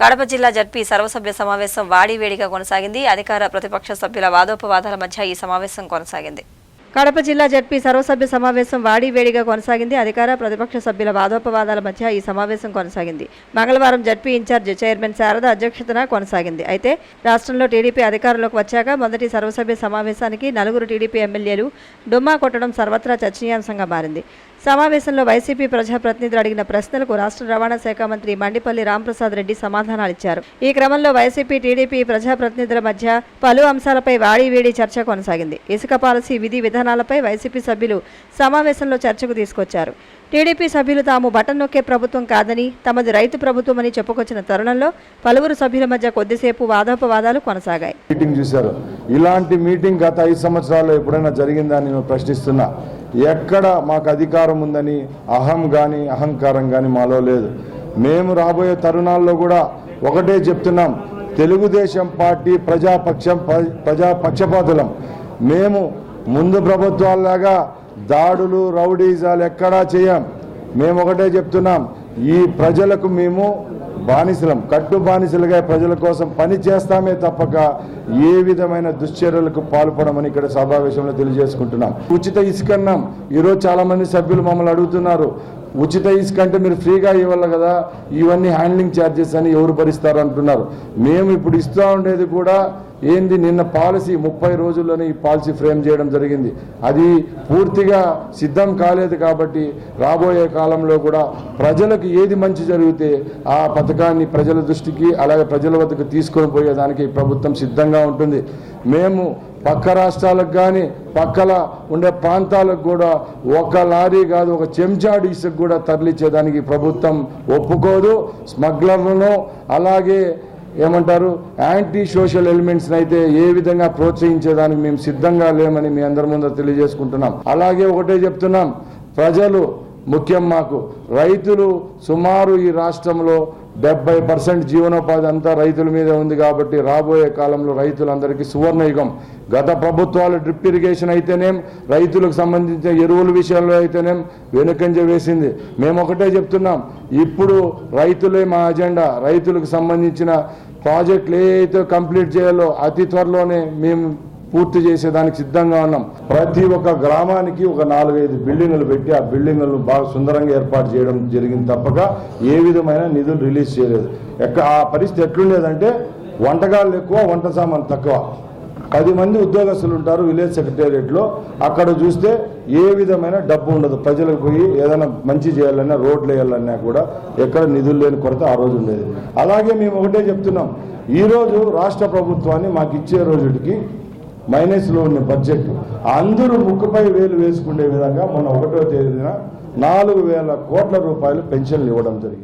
కడప జిల్లా జడ్పీ సర్వసభ్య సమావేశం వాడివేడిగా కొనసాగింది. అధికార ప్రతిపక్ష సభ్యుల వాదోపవాదాల మధ్య ఈ సమావేశం కొనసాగింది. కడప జిల్లా జడ్పీ సర్వసభ్య సమావేశం వాడివేడిగా కొనసాగింది. అధికార ప్రతిపక్ష సభ్యుల వాదోపవాదాల మధ్య ఈ సమావేశం కొనసాగింది. మంగళవారం జడ్పీ ఇన్ఛార్జ్ చైర్మన్ శారద అధ్యక్షతన కొనసాగింది. అయితే రాష్ట్రంలో టీడీపీ అధికారంలోకి వచ్చాక మొదటి సర్వసభ్య సమావేశానికి 4 టీడీపీ ఎమ్మెల్యేలు డుమ్మా కొట్టడం సర్వత్రా చర్చనీయాంశంగా మారింది. సమావేశంలో వైసీపీ ప్రజాప్రతినిధులు అడిగిన ప్రశ్నలకు రాష్ట్ర రవాణా శాఖ మంత్రి మండిపల్లి రాంప్రసాద్ రెడ్డి సమాధానాలిచ్చారు. ఈ క్రమంలో వైసీపీ టీడీపీ ప్రజాప్రతినిధుల మధ్య పలు అంశాలపై వాడివేడి చర్చ కొనసాగింది. ఇసుక పాలసీ విధి విధానాలపై వైసీపీ సభ్యులు సమావేశంలో చర్చకు తీసుకొచ్చారు. టీడీపీ సభ్యులు తాము బటన్ నొక్కే ప్రభుత్వం కాదని తమది రైతు ప్రభుత్వమని చెప్పుకొచ్చిన తరుణంలో పలువురు సభ్యుల మధ్య కొద్దిసేపు వాదోపవాదాలు కొనసాగాయి. ఇలాంటి మీటింగ్ గత 5 సంవత్సరాల్లో ఎప్పుడైనా జరిగిందని నేను ప్రశ్నిస్తున్నా. ఎక్కడ మాకు అధికారం ఉందని అహం కానీ అహంకారం కానీ మాలో లేదు. మేము రాబోయే తరుణాల్లో కూడా ఒకటే చెప్తున్నాం, తెలుగుదేశం పార్టీ ప్రజాపక్షపాతులం. మేము ముందు ప్రభుత్వాల్లాగా దాడులు రౌడీజాలు ఎక్కడా చేయం. మేము ఒకటే చెప్తున్నాం, ఈ ప్రజలకు మేము బానిసలం, కట్టు బానిసలుగా ప్రజల కోసం పని చేస్తామే తప్పక ఏ విధమైన దుశ్చర్యలకు పాల్పడమని ఇక్కడ సమావేశంలో తెలియజేసుకుంటున్నాం. ఉచిత ఇసుక అన్నాం. ఈరోజు చాలా మంది సభ్యులు మమ్మల్ని అడుగుతున్నారు, ఉచిత ఇసుక అంటే మీరు ఫ్రీగా ఇవ్వాలి కదా, ఇవన్నీ హ్యాండ్లింగ్ ఛార్జెస్ అని ఎవరు భరిస్తారు అంటున్నారు. మేము ఇప్పుడు ఇస్తూ ఉండేది కూడా ఏంది, నిన్న పాలసీ 30 రోజుల్లోనే ఈ పాలసీ ఫ్రేమ్ చేయడం జరిగింది. అది పూర్తిగా సిద్ధం కాలేదు కాబట్టి రాబోయే కాలంలో కూడా ప్రజలకు ఏది మంచి జరిగితే ఆ పథకాన్ని ప్రజల దృష్టికి అలాగే ప్రజల వద్దకు తీసుకొని పోయేదానికి ప్రభుత్వం సిద్ధంగా ఉంటుంది. మేము పక్క రాష్ట్రాలకు కానీ పక్కల ఉండే ప్రాంతాలకు కూడా ఒక లారీ కాదు, ఒక చెంచాడు ఇసుక కూడా తరలించేదానికి ప్రభుత్వం ఒప్పుకోదు. స్మగ్లర్లను అలాగే ఏమంటారు యాంటీ సోషల్ ఎలిమెంట్స్ని అయితే ఏ విధంగా ప్రోత్సహించేదానికి మేము సిద్ధంగా లేమని మీ అందరి ముందు తెలియజేసుకుంటున్నాం. అలాగే ఒకటే చెప్తున్నాం, ప్రజలు ముఖ్యం మాకు. రైతులు సుమారు ఈ రాష్ట్రంలో 70% జీవనోపాధి అంతా రైతుల మీద ఉంది కాబట్టి రాబోయే కాలంలో రైతులందరికీ సువర్ణయుగం. గత ప్రభుత్వాలు డ్రిప్ ఇరిగేషన్ అయితేనేం, రైతులకు సంబంధించిన ఎరువుల విషయంలో అయితేనేం వెనుకంజ వేసింది. మేము ఒకటే చెప్తున్నాం, ఇప్పుడు రైతులే మా అజెండా. రైతులకు సంబంధించిన ప్రాజెక్టులు ఏదైతే కంప్లీట్ చేయాలో అతి త్వరలోనే మేము పూర్తి చేసేదానికి సిద్ధంగా ఉన్నాం. ప్రతి ఒక్క గ్రామానికి ఒక 4-5 బిల్డింగులు పెట్టి ఆ బిల్డింగులను బాగా సుందరంగా ఏర్పాటు చేయడం జరిగింది తప్పక ఏ విధమైన నిధులు రిలీజ్ చేయలేదు. ఆ పరిస్థితి ఎట్లుండేదంటే వంటకాలు ఎక్కువ, వంట సామాన్ తక్కువ. 10 మంది ఉద్యోగస్తులు ఉంటారు విలేజ్ సెక్రటేరియట్లో. అక్కడ చూస్తే ఏ విధమైన డబ్బు ఉండదు. ప్రజలకు పోయి ఏదైనా మంచి చేయాలన్నా, రోడ్లు వేయాలన్నా కూడా ఎక్కడ నిధులు లేని కొరత ఆ రోజు ఉండేది. అలాగే మేము ఒకటే చెప్తున్నాం, ఈరోజు రాష్ట్ర ప్రభుత్వాన్ని మాకు ఇచ్చే రోజుకి మైనస్లో ఉన్న బడ్జెట్ అందరూ ముక్కుపై వేలు వేసుకునే విధంగా మొన్న 1వ తేదీన 4,000 కోట్ల రూపాయలు పెన్షన్లు ఇవ్వడం జరిగింది.